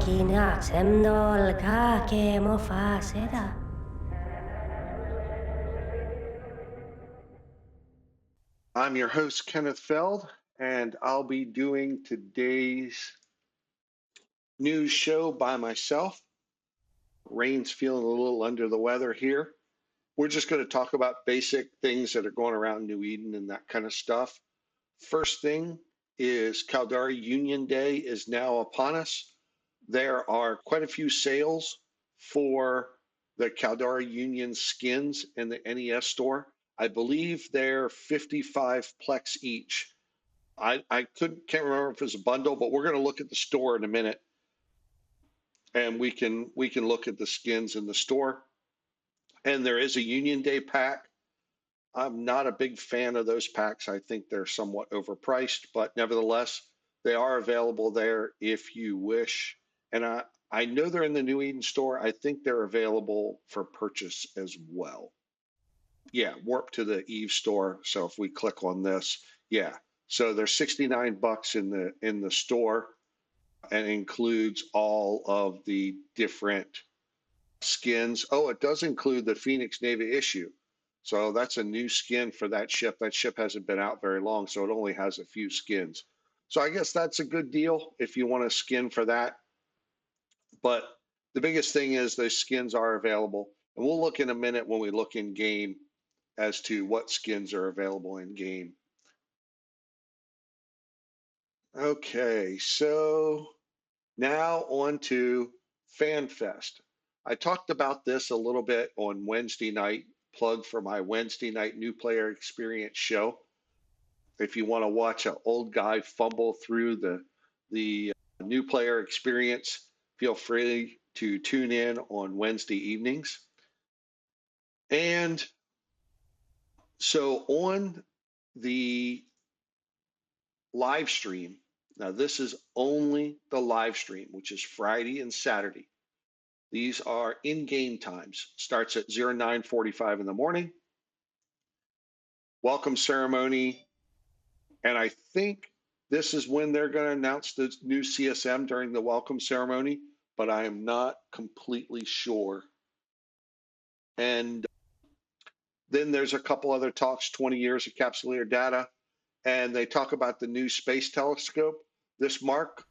Kina semdol ka ke mofa seda. I'm your host, Kenneth Feld, and I'll be doing today's news show by myself. Rain's feeling a little under the weather here. We're just going to talk about basic things that are going around New Eden and that kind of stuff. First thing is Caldari Union Day is now upon us. There are quite a few sales for the Caldari Union skins in the NES store. I believe they're 55 plex each. I can't remember if it's a bundle, but we're going to look at the store in a minute, and we can look at the skins in the store. And there is a Union Day pack. I'm not a big fan of those packs. I think they're somewhat overpriced, but nevertheless, they are available there if you wish. And I know they're in the New Eden store. I think they're available for purchase as well. Yeah, warp to the Eve store. So if we click on this, yeah. So they're 69 bucks in the store and includes all of the different skins. Oh, it does include the Phoenix Navy issue. So that's a new skin for that ship. That ship hasn't been out very long, so it only has a few skins. So I guess that's a good deal if you want a skin for that. But the biggest thing is those skins are available. And we'll look in a minute when we look in game as to what skins are available in game. Okay, so now on to FanFest. I talked about this a little bit on Wednesday night, plug for my Wednesday night new player experience show. If you want to watch an old guy fumble through the new player experience, feel free to tune in on Wednesday evenings. And so on the live stream, now this is only the live stream, which is Friday and Saturday. These are in-game times. Starts at 09:45 in the morning. Welcome ceremony. And I think this is when they're going to announce the new CSM during the welcome ceremony, but I am not completely sure. And then there's a couple other talks, 20 years of capsuleer data, and they talk about the new space telescope. This Mark,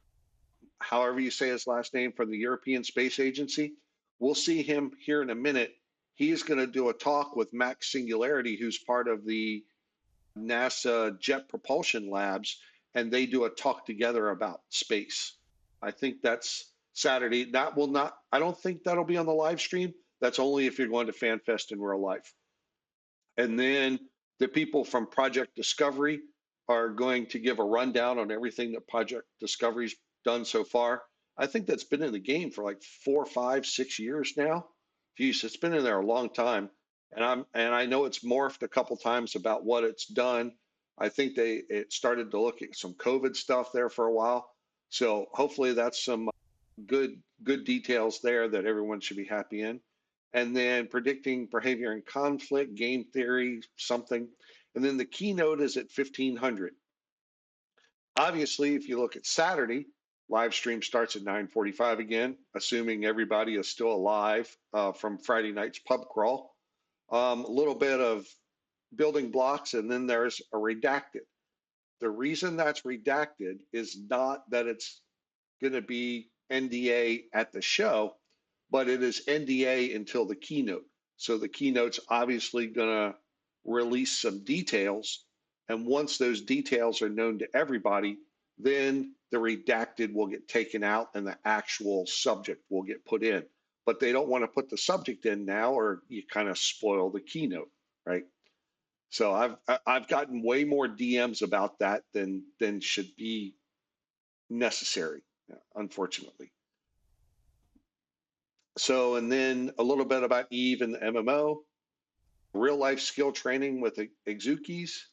however you say his last name, from the European Space Agency, we'll see him here in a minute. He's going to do a talk with Max Singularity, who's part of the NASA Jet Propulsion Labs, and they do a talk together about space. I think that's Saturday. That will not, I don't think that'll be on the live stream. That's only if you're going to FanFest in real life. And then the people from Project Discovery are going to give a rundown on everything that Project Discovery's done so far. I think that's been in the game for like 4, 5, 6 years now. Geez, it's been in there a long time. And I know it's morphed a couple times about what it's done. I think it started to look at some COVID stuff there for a while. So hopefully that's some good details there that everyone should be happy in. And then predicting behavior and conflict, game theory, something. And then the keynote is at 1500. Obviously, if you look at Saturday, live stream starts at 9:45 again, assuming everybody is still alive from Friday night's pub crawl. A little bit of building blocks, and then there's a redacted. The reason that's redacted is not that it's going to be NDA at the show, but it is NDA until the keynote. So the keynote's obviously going to release some details. And once those details are known to everybody, then the redacted will get taken out and the actual subject will get put in. But they don't want to put the subject in now, or you kind of spoil the keynote, right? So I've gotten way more DMs about that than should be necessary, unfortunately. So, and then a little bit about Eve and the MMO, real life skill training with Exukis,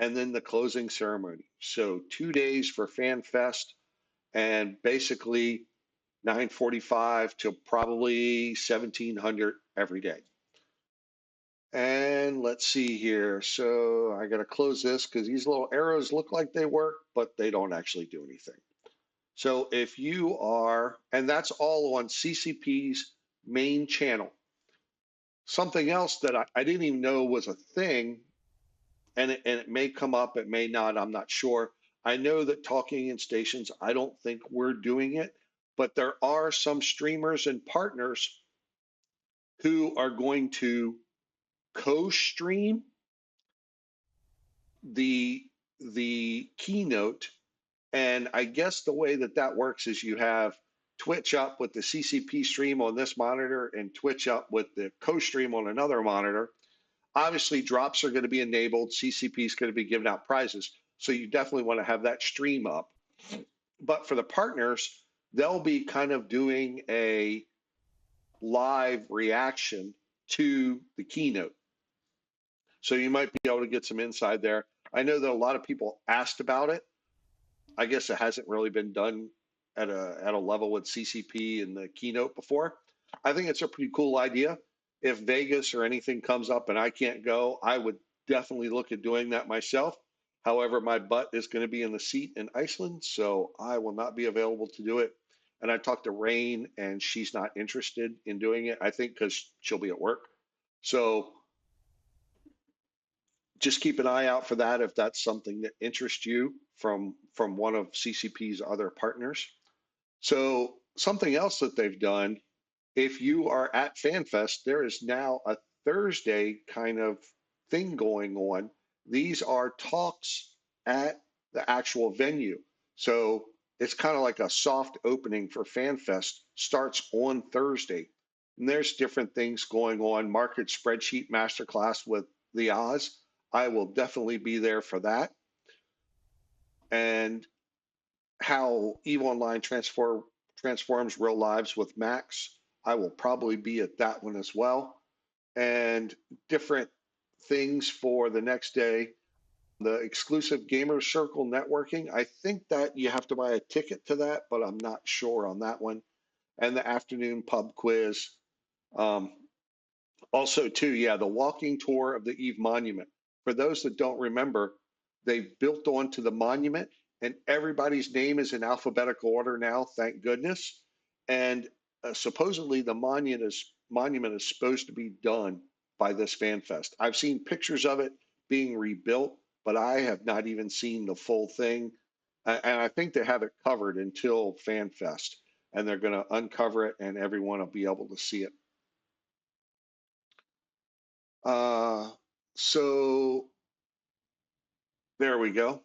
and then the closing ceremony. So 2 days for FanFest, and basically 9:45 to probably 1700 every day. And let's see here. So I got to close this because these little arrows look like they work, but they don't actually do anything. So if you are, and that's all on CCP's main channel. Something else that I didn't even know was a thing, and it may come up, it may not, I'm not sure. I know that talking in stations, I don't think we're doing it, but there are some streamers and partners who are going to co-stream the the keynote. And I guess the way that that works is you have Twitch up with the CCP stream on this monitor and Twitch up with the co-stream on another monitor. Obviously, drops are going to be enabled. CCP is going to be giving out prizes. So you definitely want to have that stream up. But for the partners, they'll be kind of doing a live reaction to the keynote. So you might be able to get some insight there. I know that a lot of people asked about it. I guess it hasn't really been done at a level with CCP and the keynote before. I think it's a pretty cool idea. If Vegas or anything comes up and I can't go, I would definitely look at doing that myself. However, my butt is going to be in the seat in Iceland, so I will not be available to do it. And I talked to Rain, and she's not interested in doing it, I think, because she'll be at work. So just keep an eye out for that if that's something that interests you from one of CCP's other partners. So something else that they've done, if you are at FanFest, there is now a Thursday kind of thing going on. These are talks at the actual venue. So it's kind of like a soft opening for FanFest, starts on Thursday. And there's different things going on. Market spreadsheet masterclass with the Oz. I will definitely be there for that. And how EVE Online transforms real lives with Max. I will probably be at that one as well. And different things for the next day. The exclusive Gamer Circle networking, I think that you have to buy a ticket to that, but I'm not sure on that one. And the afternoon pub quiz. Um, Also, too, yeah, the walking tour of the Eve Monument. For those that don't remember, they built onto the monument, and everybody's name is in alphabetical order now, thank goodness. And supposedly the monument is supposed to be done by this FanFest. I've seen pictures of it being rebuilt, but I have not even seen the full thing. And I think they have it covered until FanFest, and they're going to uncover it, and everyone will be able to see it. Uh, so there we go.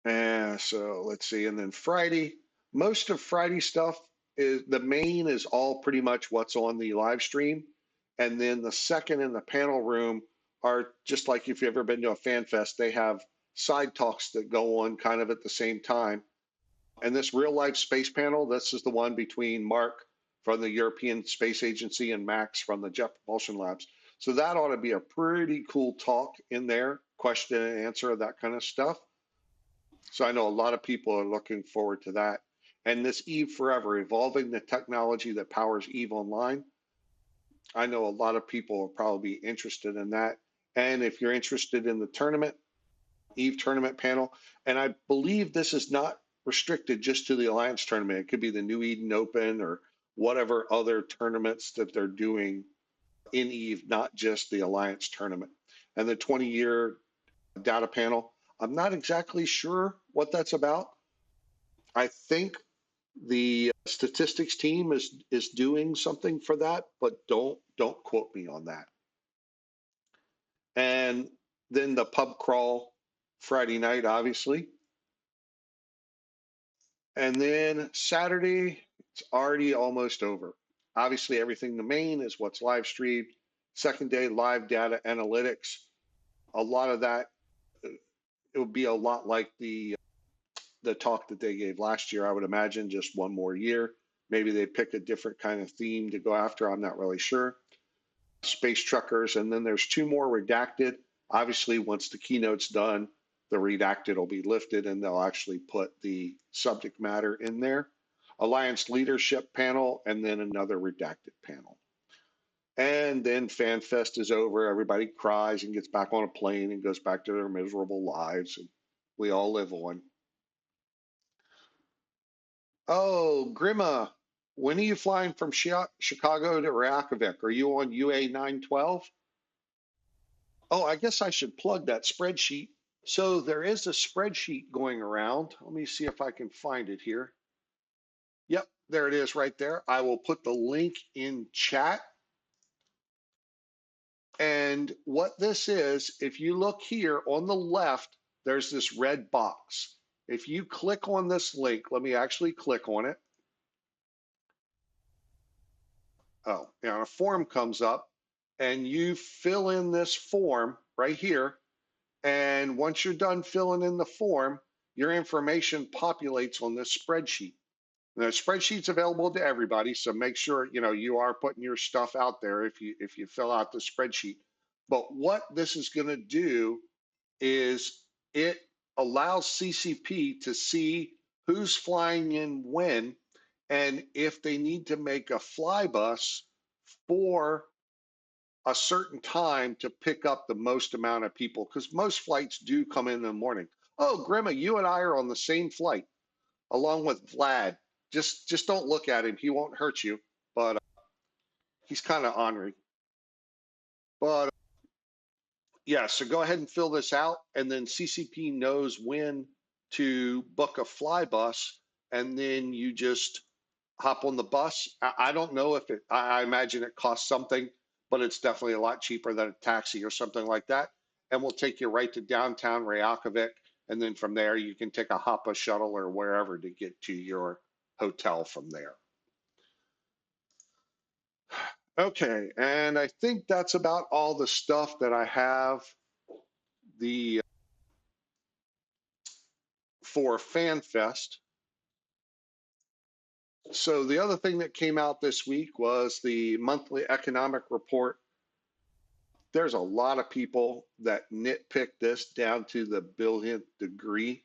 And so let's see. And then Friday, most of Friday stuff is the main is all pretty much what's on the live stream. And then the second in the panel room are just like if you've ever been to a fan fest, they have side talks that go on kind of at the same time. And this real life space panel, this is the one between Mark from the European Space Agency and Max from the Jet Propulsion Labs. So that ought to be a pretty cool talk in there, question and answer, that kind of stuff. So I know a lot of people are looking forward to that. And this Eve Forever, evolving the technology that powers Eve Online. I know a lot of people will probably be interested in that. And if you're interested in the tournament, Eve tournament panel, and I believe this is not restricted just to the Alliance tournament. It could be the New Eden Open or whatever other tournaments that they're doing in Eve, not just the Alliance tournament. And the 20-year data panel, I'm not exactly sure what that's about. I think the statistics team is doing something for that, but don't quote me on that. And then the pub crawl Friday night, obviously. And then Saturday, it's already almost over. Obviously, everything the main is what's live streamed. Second day, live data analytics. A lot of that, it would be a lot like the talk that they gave last year, I would imagine, just one more year. Maybe they pick a different kind of theme to go after. I'm not really sure. Space truckers, and then there's two more redacted. Obviously, once the keynote's done, the redacted will be lifted and they'll actually put the subject matter in there. Alliance leadership panel, and then another redacted panel. And then FanFest is over. Everybody cries and gets back on a plane and goes back to their miserable lives and we all live on. Oh, Grima, when are you flying from Chicago to Reykjavik? Are you on UA 912? Oh, I guess I should plug that spreadsheet. So there is a spreadsheet going around. Let me see if I can find it here. Yep, there it is right there. I will put the link in chat. And what this is, if you look here on the left, there's this red box. If you click on this link, let me actually click on it. Oh, a form comes up and you fill in this form right here. And once you're done filling in the form, your information populates on this spreadsheet. The spreadsheet's available to everybody, so make sure you are putting your stuff out there if you fill out the spreadsheet. But what this is going to do is it allows CCP to see who's flying in when, and if they need to make a fly bus for a certain time to pick up the most amount of people, because most flights do come in the morning. Oh, Grima, you and I are on the same flight, along with Vlad. Just don't look at him; he won't hurt you, but he's kind of ornery. But yeah, so go ahead and fill this out, and then CCP knows when to book a fly bus, and then you just hop on the bus. I don't know if I imagine it costs something, but it's definitely a lot cheaper than a taxi or something like that. And we'll take you right to downtown Reykjavik. And then from there, you can take a Hoppa shuttle or wherever to get to your hotel from there. Okay, and I think that's about all the stuff that I have the for FanFest. So the other thing that came out this week was the monthly economic report. There's a lot of people that nitpick this down to the billionth degree.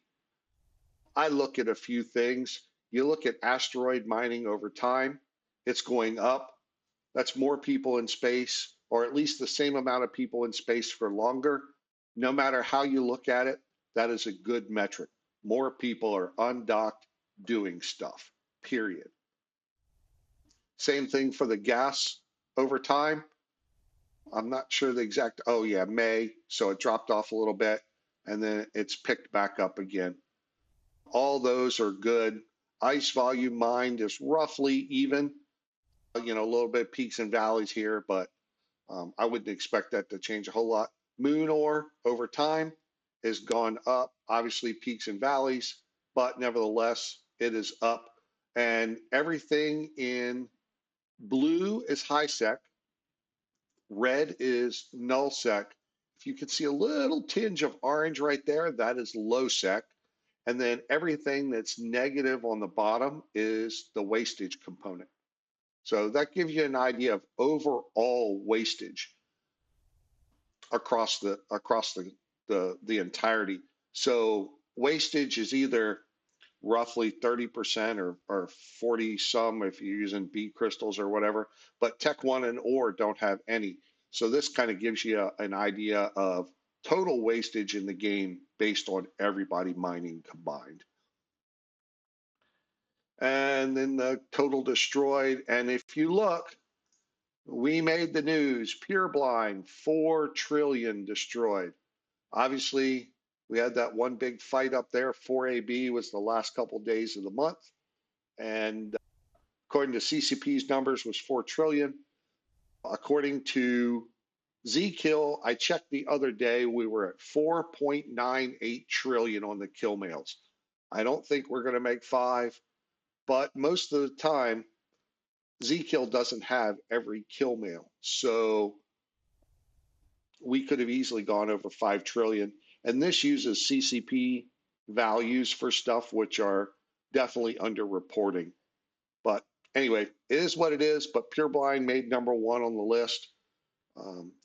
I look at a few things. You look at asteroid mining over time, it's going up. That's more people in space, or at least the same amount of people in space for longer. No matter how you look at it, that is a good metric. More people are undocked doing stuff, period. Same thing for the gas over time. I'm not sure the exact, oh yeah, May. So it dropped off a little bit and then it's picked back up again. All those are good. Ice volume mined is roughly even, a little bit peaks and valleys here, but I wouldn't expect that to change a whole lot. Moon ore over time has gone up, obviously peaks and valleys, but nevertheless, it is up. And everything in blue is high sec. Red is null sec. If you can see a little tinge of orange right there, that is low sec. And then everything that's negative on the bottom is the wastage component. So that gives you an idea of overall wastage across the entirety. So wastage is either roughly 30% or 40 some if you're using B crystals or whatever, but Tech One and Ore don't have any. So this kind of gives you an idea of total wastage in the game based on everybody mining combined. And then the total destroyed. And if you look, we made the news, pure blind, 4 trillion destroyed. Obviously, we had that one big fight up there. 4AB was the last couple of days of the month. And according to CCP's numbers was 4 trillion. According to Zkill, I checked the other day, we were at 4.98 trillion on the kill mails. I don't think we're going to make 5, but most of the time, Zkill doesn't have every kill mail. So we could have easily gone over 5 trillion. And this uses CCP values for stuff which are definitely underreporting. But anyway, it is what it is. But Pure Blind made #1 on the list.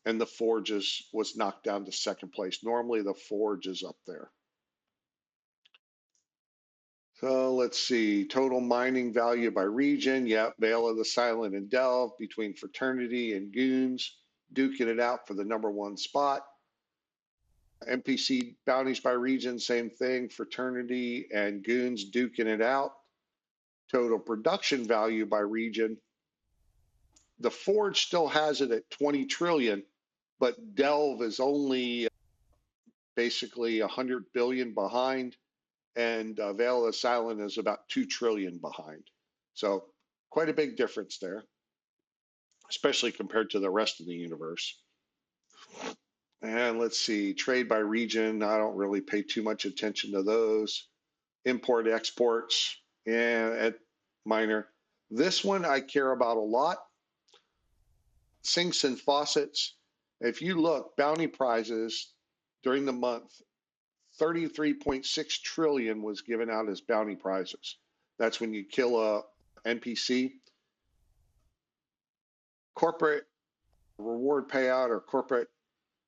And the Forge was knocked down to second place. Normally the Forge is up there. So let's see, total mining value by region. Yep, Veil of the Silent and Delve between Fraternity and Goons, duking it out for the #1 spot. NPC bounties by region, same thing. Fraternity and goons duking it out. Total production value by region. The Forge still has it at 20 trillion, but Delve is only basically 100 billion behind, and Veilless Island is about 2 trillion behind. So quite a big difference there, especially compared to the rest of the universe. And let's see, trade by region. I don't really pay too much attention to those. Import, exports, and at minor. This one I care about a lot. Sinks and faucets. If you look, bounty prizes during the month, 33.6 trillion was given out as bounty prizes. That's when you kill a NPC. Corporate reward payout or corporate,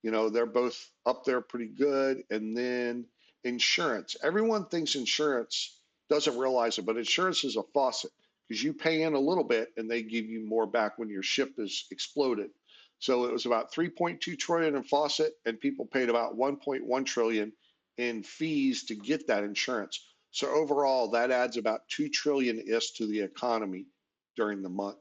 they're both up there pretty good. And then insurance. Everyone thinks insurance, doesn't realize it, but insurance is a faucet because you pay in a little bit and they give you more back when your ship is exploded. So it was about 3.2 trillion in faucet, and people paid about 1.1 trillion in fees to get that insurance. So overall, that adds about 2 trillion is to the economy during the month.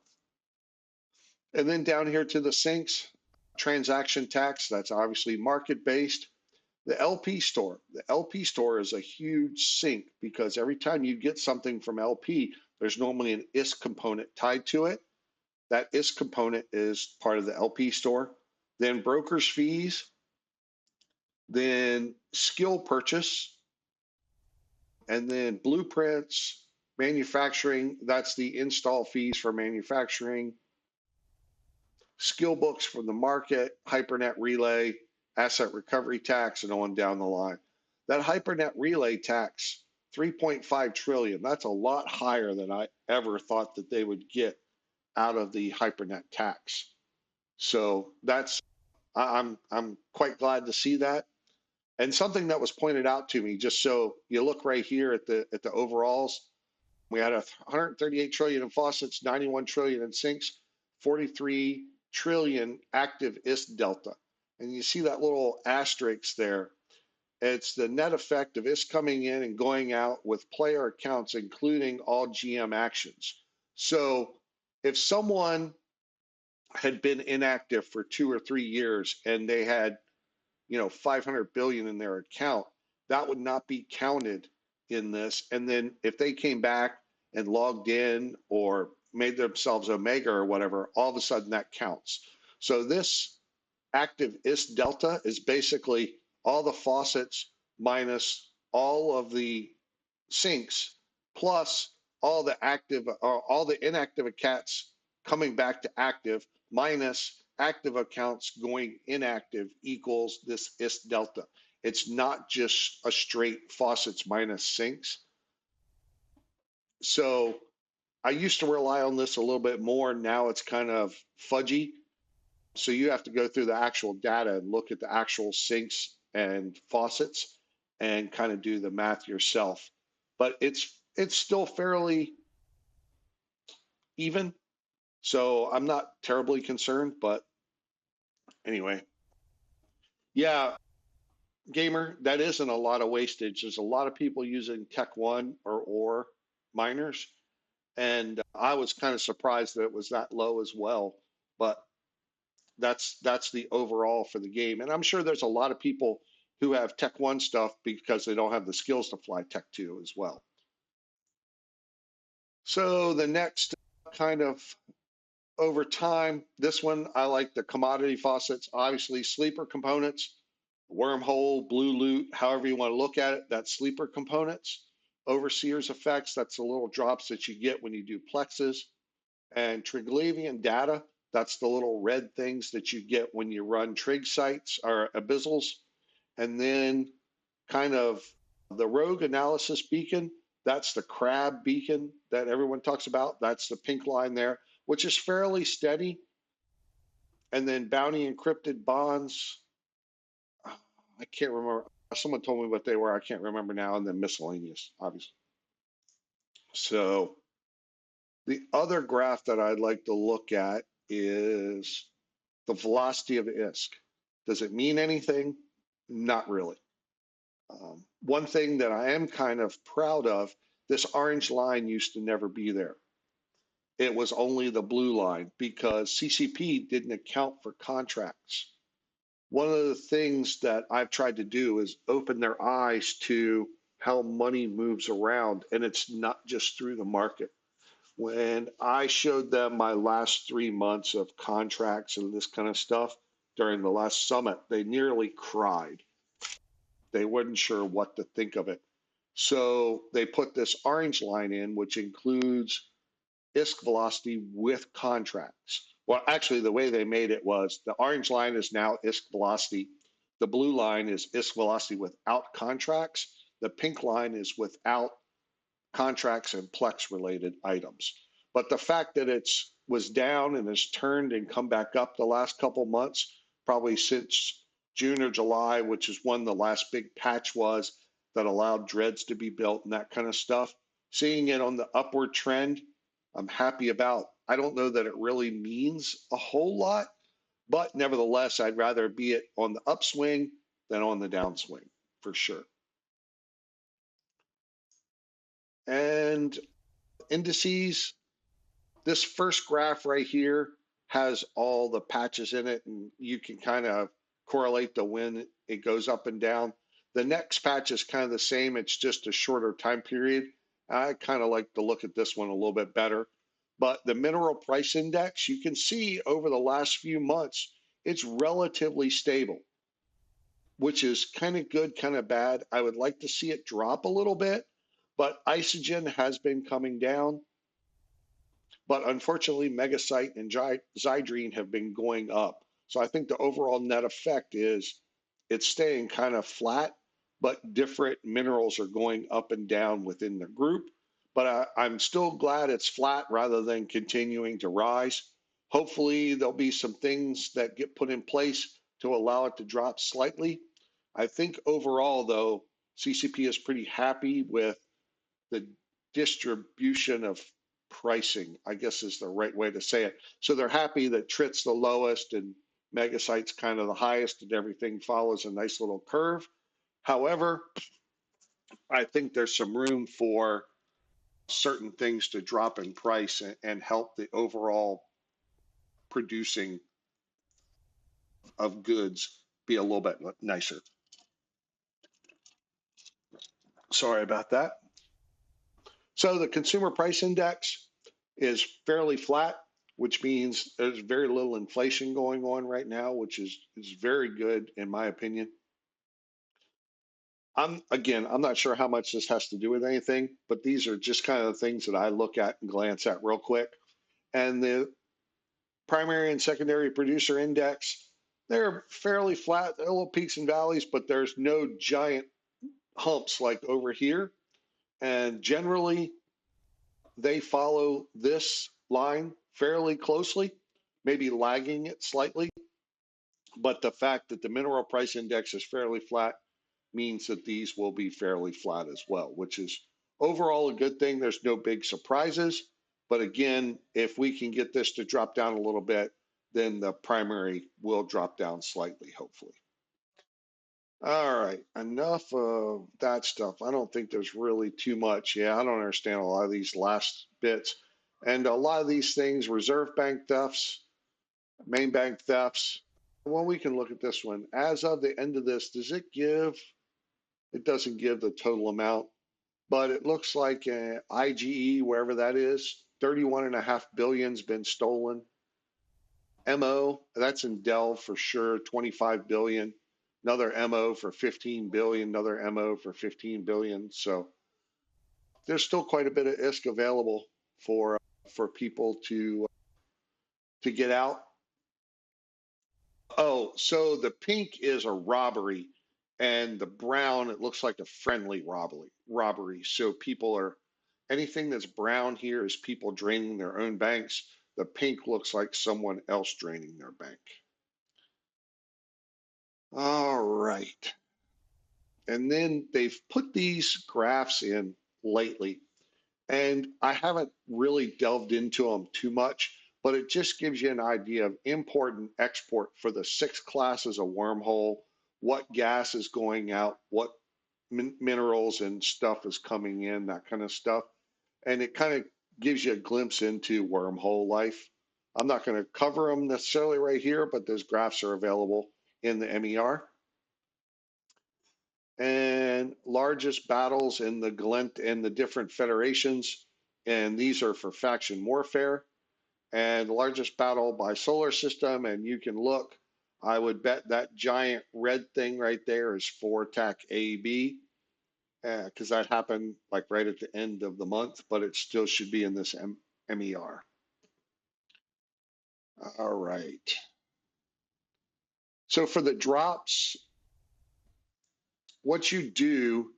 And then down here to the sinks, transaction tax, that's obviously market based. The LP store. The LP store is a huge sink because every time you get something from LP, there's normally an IS component tied to it. That IS component is part of the LP store. Then broker's fees, then skill purchase, and then blueprints, manufacturing. That's the install fees for manufacturing. Skill books from the market, HyperNet relay, asset recovery tax, and on down the line. That HyperNet relay tax, 3.5 trillion. That's a lot higher than I ever thought that they would get out of the HyperNet tax. So I'm quite glad to see that. And something that was pointed out to me, just so you look right here at the overalls, we had 138 trillion in faucets, 91 trillion in sinks, 43 trillion active IS delta. And you see that little asterisk there. It's the net effect of IS coming in and going out with player accounts, including all GM actions. So if someone had been inactive for 2 or 3 years and they had 500 billion in their account, that would not be counted in this. And then if they came back and logged in or made themselves Omega or whatever, all of a sudden that counts. So this active IS delta is basically all the faucets minus all of the sinks plus all the active or all the inactive accounts coming back to active minus active accounts going inactive equals this IS delta. It's not just a straight faucets minus sinks. So I used to rely on this a little bit more. Now it's kind of fudgy. So you have to go through the actual data and look at the actual sinks and faucets and kind of do the math yourself. But it's still fairly even. So I'm not terribly concerned, but anyway. Yeah, gamer, that isn't a lot of wastage. There's a lot of people using Tech One or miners, and I was kind of surprised that it was that low as well. But that's the overall for the game, and I'm sure there's a lot of people who have Tech One stuff because they don't have the skills to fly Tech Two as well. So the next kind of over time, this one I like the commodity faucets, obviously sleeper components. Wormhole, blue loot, however you want to look at it, that's sleeper components. Overseer's effects, that's the little drops that you get when you do plexes. And Triglavian data, that's the little red things that you get when you run trig sites or abyssals. And then kind of the rogue analysis beacon, that's the crab beacon that everyone talks about. That's the pink line there, which is fairly steady. And then bounty encrypted bonds, I can't remember. Someone told me what they were. I can't remember now. And then miscellaneous, obviously. So the other graph that I'd like to look at is the velocity of ISK. Does it mean anything? Not really. One thing that I am kind of proud of, this orange line used to never be there. It was only the blue line because CCP didn't account for contracts. One of the things that I've tried to do is open their eyes to how money moves around, and it's not just through the market. When I showed them my last 3 months of contracts and this kind of stuff during the last summit, they nearly cried. They weren't sure what to think of it. So they put this orange line in, which includes ISK velocity with contracts. Well, actually, the way they made it was the orange line is now ISK velocity. The blue line is ISK velocity without contracts. The pink line is without contracts and Plex related items. But the fact that it's was down and has turned and come back up the last couple months, probably since June or July, which is when the last big patch was that allowed dreads to be built and that kind of stuff. Seeing it on the upward trend, I'm happy about. I don't know that it really means a whole lot, but nevertheless, I'd rather be it on the upswing than on the downswing for sure. And indices, this first graph right here has all the patches in it, and you can kind of correlate the when it goes up and down. The next patch is kind of the same. It's just a shorter time period. I kind of like to look at this one a little bit better. But the mineral price index, you can see over the last few months, it's relatively stable, which is kind of good, kind of bad. I would like to see it drop a little bit, but isogen has been coming down. But unfortunately, megasite and zydrine have been going up. So I think the overall net effect is it's staying kind of flat, but different minerals are going up and down within the group. But I'm still glad it's flat rather than continuing to rise. Hopefully, there'll be some things that get put in place to allow it to drop slightly. I think overall, though, CCP is pretty happy with the distribution of pricing, I guess is the right way to say it. So they're happy that Trit's the lowest and Megasite's kind of the highest and everything follows a nice little curve. However, I think there's some room for certain things to drop in price and help the overall producing of goods be a little bit nicer. Sorry about that. So the consumer price index is fairly flat, which means there's very little inflation going on right now, which is very good in my opinion. I'm not sure how much this has to do with anything, but these are just kind of the things that I look at and glance at real quick. And the primary and secondary producer index, they're fairly flat, they're little peaks and valleys, but there's no giant humps like over here. And generally, they follow this line fairly closely, maybe lagging it slightly. But the fact that the mineral price index is fairly flat means that these will be fairly flat as well, which is overall a good thing. There's no big surprises. But again, if we can get this to drop down a little bit, then the primary will drop down slightly, hopefully. All right, enough of that stuff. I don't think there's really too much. Yeah, I don't understand a lot of these last bits. And a lot of these things, reserve bank thefts, main bank thefts. Well, we can look at this one. As of the end of this, does it give? It doesn't give the total amount, but it looks like IGE, wherever that is, 31.5 billion's been stolen. MO, that's in Dell for sure, 25 billion. Another MO for 15 billion, another MO for 15 billion. So there's still quite a bit of ISK available for people to get out. Oh, so the pink is a robbery, and the brown it looks like a friendly robbery. Robbery. So people are anything that's brown here is people draining their own banks. The pink looks like someone else draining their bank. All right. And then they've put these graphs in lately, and I haven't really delved into them too much, but it just gives you an idea of import and export for the 6 classes of wormhole, what gas is going out, what minerals and stuff is coming in, that kind of stuff. And it kind of gives you a glimpse into wormhole life. I'm not going to cover them necessarily right here, but those graphs are available in the MER. And largest battles in the Glent and the different federations. And these are for faction warfare. And the largest battle by solar system. And you can look, I would bet that giant red thing right there is 4TAC AB, because that happened like right at the end of the month, but it still should be in this MER. All right. So for the drops, what you do,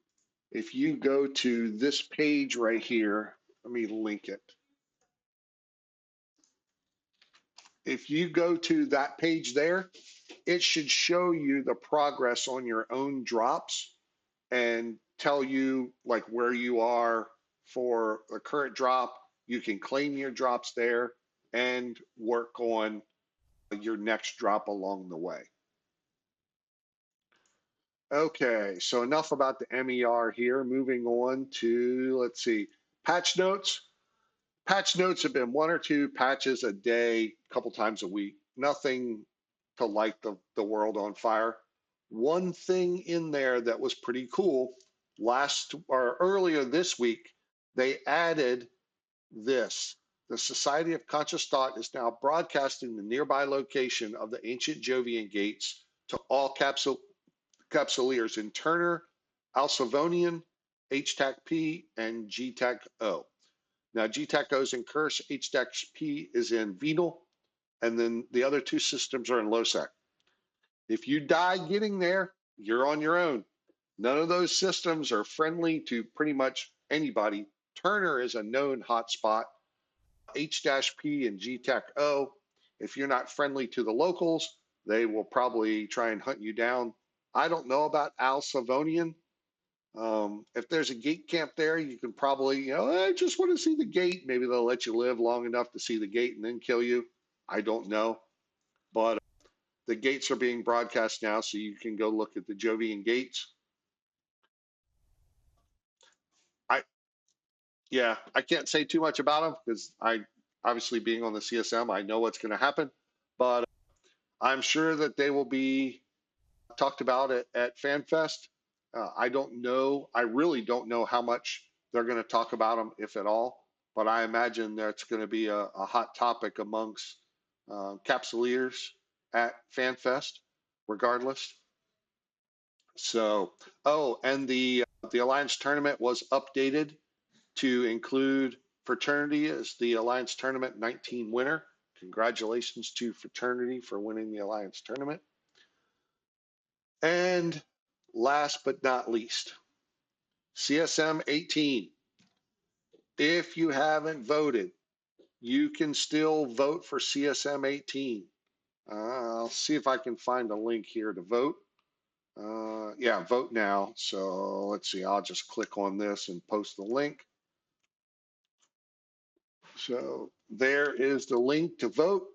if you go to this page right here, let me link it. If you go to that page there, it should show you the progress on your own drops and tell you like where you are for the current drop. You can claim your drops there and work on your next drop along the way. Okay, so enough about the MER here. Moving on to, let's see, patch notes. Patch notes have been 1 or 2 patches a day, a couple times a week. Nothing to light the world on fire. One thing in there that was pretty cool, last or earlier this week, they added this. The Society of Conscious Thought is now broadcasting the nearby location of the ancient Jovian gates to all capsuleers in Turner, Alsavonian, HTAC-P, and GTAC-O. Now, GTAC-O is in Curse, HTAC-P is in Venal, and then the other 2 systems are in LOSAC. If you die getting there, you're on your own. None of those systems are friendly to pretty much anybody. Turner is a known hotspot. H-P and GTAC-O, if you're not friendly to the locals, they will probably try and hunt you down. I don't know about Al Savonian. If there's a gate camp there, you can probably, I just want to see the gate. Maybe they'll let you live long enough to see the gate and then kill you. I don't know. But the gates are being broadcast now, so you can go look at the Jovian gates. I can't say too much about them because obviously being on the CSM, I know what's going to happen. But I'm sure that they will be talked about at FanFest. I don't know. I really don't know how much they're going to talk about them, if at all. But I imagine that's going to be a hot topic amongst capsuleers at FanFest, regardless. So, and the Alliance tournament was updated to include Fraternity as the Alliance Tournament 19 winner. Congratulations to Fraternity for winning the Alliance Tournament. And last but not least, CSM 18. If you haven't voted, you can still vote for CSM 18. I'll see if I can find a link here to vote. Yeah, vote now. So let's see, I'll just click on this and post the link. So there is the link to vote.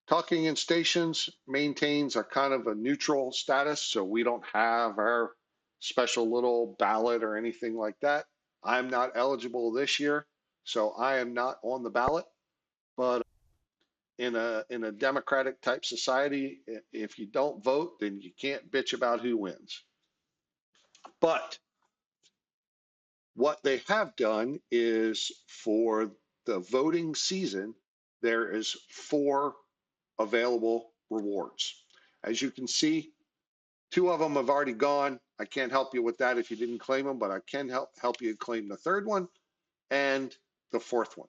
Talking in Stations maintains a kind of a neutral status, so we don't have our special little ballot or anything like that. I'm not eligible this year, so I am not on the ballot. But in a democratic type society, if you don't vote, then you can't bitch about who wins. But what they have done is for the voting season, there is 4 available rewards. As you can see, 2 of them have already gone. I can't help you with that if you didn't claim them, but I can help you claim the 3rd one and the 4th one.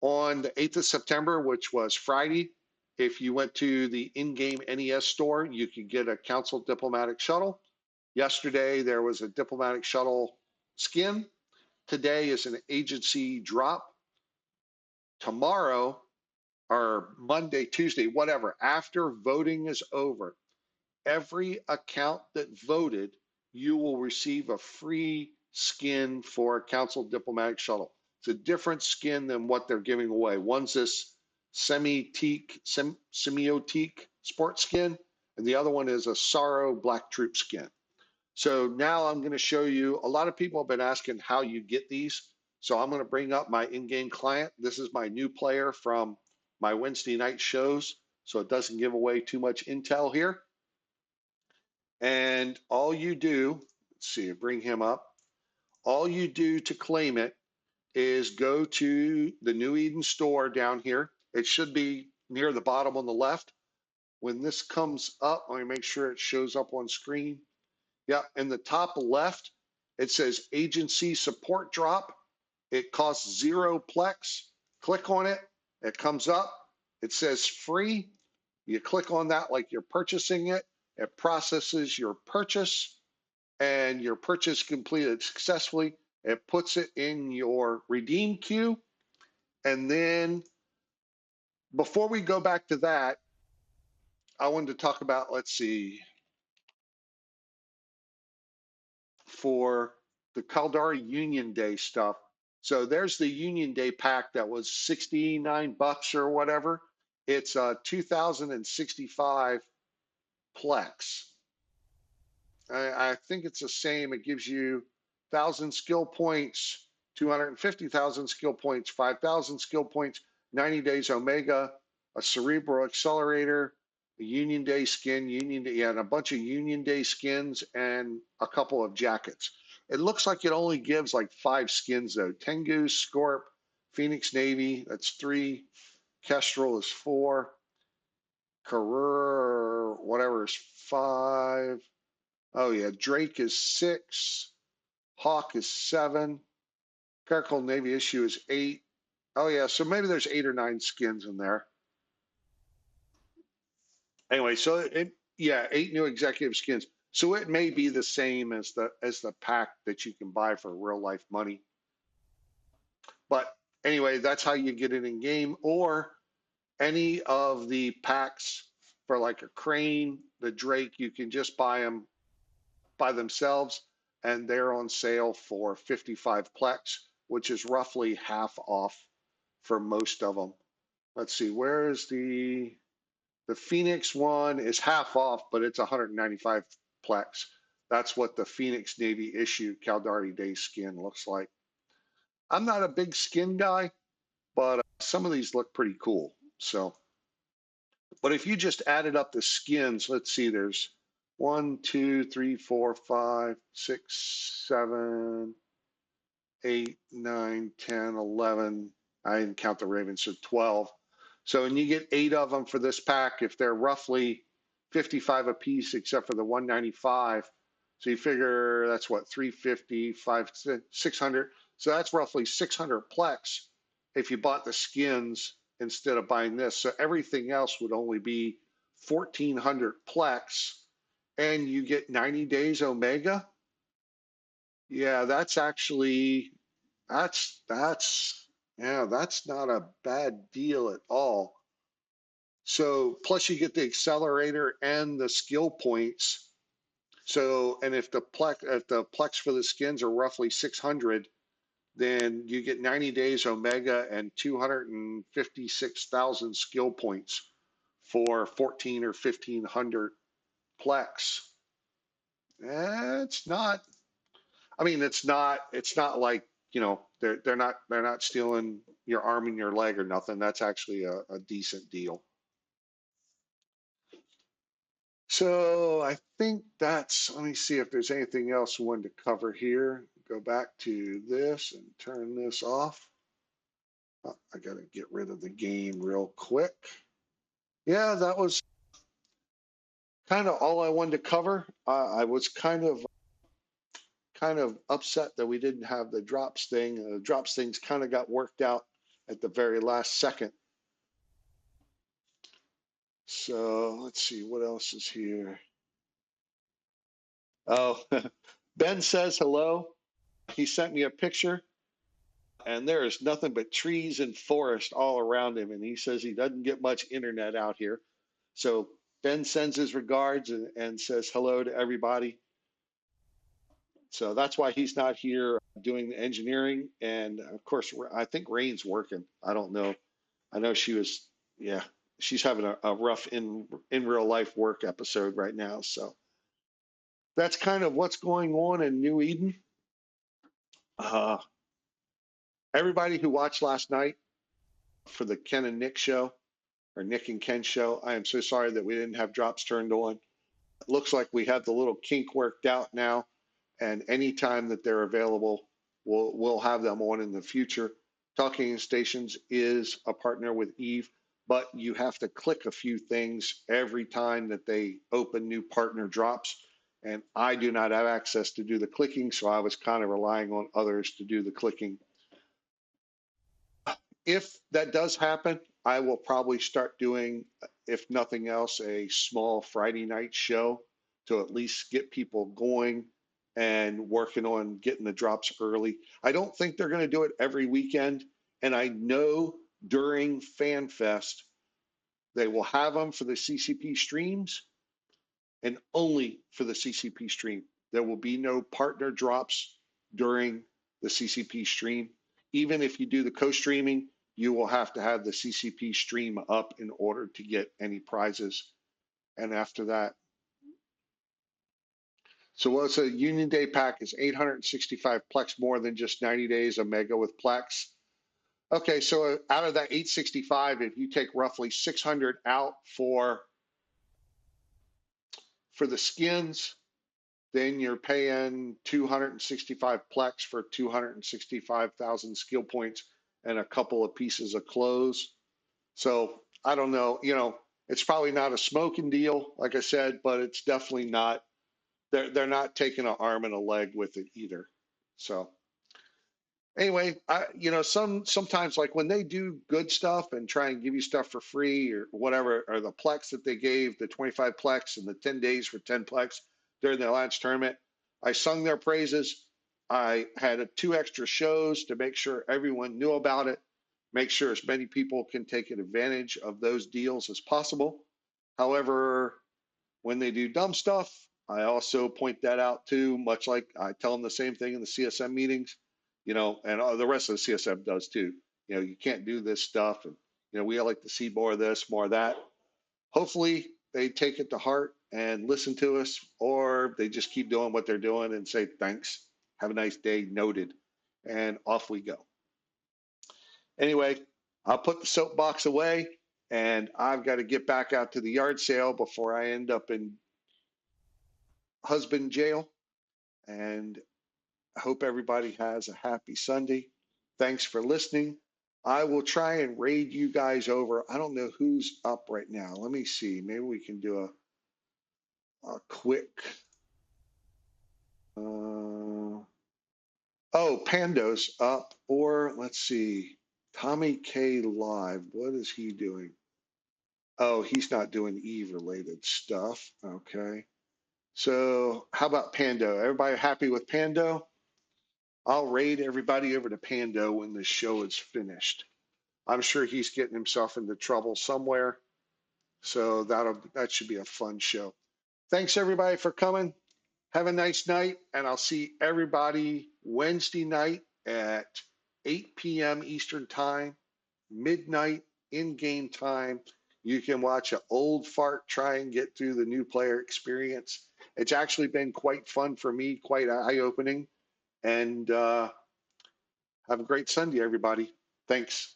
On the 8th of September, which was Friday, if you went to the in-game NES store, you could get a Council Diplomatic Shuttle. Yesterday, there was a Diplomatic Shuttle skin. Today is an agency drop. Tomorrow, or Monday, Tuesday, whatever, after voting is over, every account that voted, you will receive a free skin for a Council Diplomatic Shuttle. It's a different skin than what they're giving away. One's this semiotique sport skin, and the other one is a Sorrow Black Troop skin. So now I'm going to show you, a lot of people have been asking how you get these. So I'm going to bring up my in-game client. This is my new player from my Wednesday night shows, so it doesn't give away too much intel here. And all you do, let's see, bring him up. All you do to claim it is go to the New Eden store down here. It should be near the bottom on the left. When this comes up, let me make sure it shows up on screen. Yeah, in the top left, it says agency support drop. It costs 0 Plex. Click on it. It comes up. It says free. You click on that like you're purchasing it. It processes your purchase, and your purchase completed successfully. It puts it in your redeem queue. And then before we go back to that, I wanted to talk about, let's see, for the Caldari Union Day stuff. So there's the Union Day pack that was 69 bucks or whatever. It's 2065 Plex. I think it's the same. It gives you 1,000 skill points, 250,000 skill points, 5,000 skill points, 90 days Omega, a Cerebral Accelerator, a Union Day skin, Union Day, yeah, and a bunch of Union Day skins and a couple of jackets. It looks like it only gives like 5 skins though. Tengu, Scorp, Phoenix Navy, that's 3. Kestrel is 4. Career, whatever is 5. Oh yeah, Drake is 6. Hawk is 7. Caracal Navy issue is 8. Oh yeah, so maybe there's 8 or 9 skins in there. Anyway, so yeah, 8 new executive skins. So it may be the same as the pack that you can buy for real life money. But anyway, that's how you get it in game, or any of the packs for like a Crane, the Drake, you can just buy them by themselves, and they're on sale for 55 Plex, which is roughly half off for most of them. Let's see, where is the Phoenix one is half off, but it's 195 Plex. That's what the Phoenix Navy issue Caldari Day skin looks like. I'm not a big skin guy, but some of these look pretty cool. So, but if you just added up the skins, let's see, there's 1, 2, 3, 4, 5, 6, 7, 8, 9, 10, 11. I didn't count the Ravens, so 12. So, and you get 8 of them for this pack if they're roughly 55 a piece, except for the 195. So you figure that's what, 350, 600. So that's roughly 600 Plex if you bought the skins instead of buying this. So everything else would only be 1,400 Plex, and you get 90 days Omega. Yeah, that's actually that's yeah, that's not a bad deal at all. So plus you get the accelerator and the skill points. So and if the plex for the skins are roughly 600, then you get 90 days Omega and 256,000 skill points for 14 or 1,500 Plex. It's not. I mean, It's not like they're not stealing your arm and your leg or nothing. That's actually a decent deal. So I think that's. Let me see if there's anything else we wanted to cover here. Go back to this and turn this off. Oh, I got to get rid of the game real quick. Yeah, that was kind of all I wanted to cover. I was kind of upset that we didn't have the drops thing. The drops things kind of got worked out at the very last second. So let's see what else is here. Oh, Ben says hello. He sent me a picture, and there is nothing but trees and forest all around him. And he says he doesn't get much internet out here. So Ben sends his regards and says hello to everybody. So that's why he's not here doing the engineering. And of course, I think Rain's working. I don't know. I know she was, yeah. she's having a rough in real life work episode right now. So that's kind of what's going on in New Eden. Uh, Everybody who watched last night for the Ken and Nick show, or Nick and Ken show, I am so sorry that we didn't have drops turned on. It looks like we have the little kink worked out now, and anytime that they're available, we'll have them on in the future. Talking Stations is a partner with Eve, but you have to click a few things every time that they open new partner drops. And I do not have access to do the clicking, so I was kind of relying on others to do the clicking. If that does happen, I will probably start doing, if nothing else, a small Friday night show to at least get people going and working on getting the drops early. I don't think they're going to do it every weekend. And I know during FanFest, they will have them for the CCP streams and only for the CCP stream. There will be no partner drops during the CCP stream. Even if you do the co-streaming, you will have to have the CCP stream up in order to get any prizes. And after that, so what's a Union Day pack is 865 Plex more than just 90 days of Mega with Plex. Okay, so out of that 865, if you take roughly 600 out for the skins, then you're paying 265 Plex for 265,000 skill points and a couple of pieces of clothes. So I don't know, it's probably not a smoking deal, like I said, but it's definitely not. They're not taking an arm and a leg with it either. So anyway, sometimes like when they do good stuff and try and give you stuff for free or whatever, or the Plex that they gave, the 25 Plex and the 10 days for 10 Plex during the last tournament, I sung their praises. I had two extra shows to make sure everyone knew about it, make sure as many people can take advantage of those deals as possible. However, when they do dumb stuff, I also point that out too, much like I tell them the same thing in the CSM meetings, and the rest of the CSM does too. You can't do this stuff. And, we like to see more of this, more of that. Hopefully they take it to heart and listen to us, or they just keep doing what they're doing and say, thanks, have a nice day, noted. And off we go. Anyway, I'll put the soapbox away and I've got to get back out to the yard sale before I end up in husband jail. And I hope everybody has a happy Sunday. Thanks for listening. I will try and raid you guys over. I don't know who's up right now. Let me see. Maybe we can do a quick. Oh, Pando's up. Or let's see. Tommy K Live. What is he doing? Oh, he's not doing Eve related stuff. Okay. So how about Pando? Everybody happy with Pando? I'll raid everybody over to Pando when the show is finished. I'm sure he's getting himself into trouble somewhere. So that should be a fun show. Thanks everybody for coming. Have a nice night, and I'll see everybody Wednesday night at 8 p.m. Eastern Time, midnight in-game time. You can watch an old fart try and get through the new player experience. It's actually been quite fun for me, quite eye-opening. And have a great Sunday, everybody. Thanks.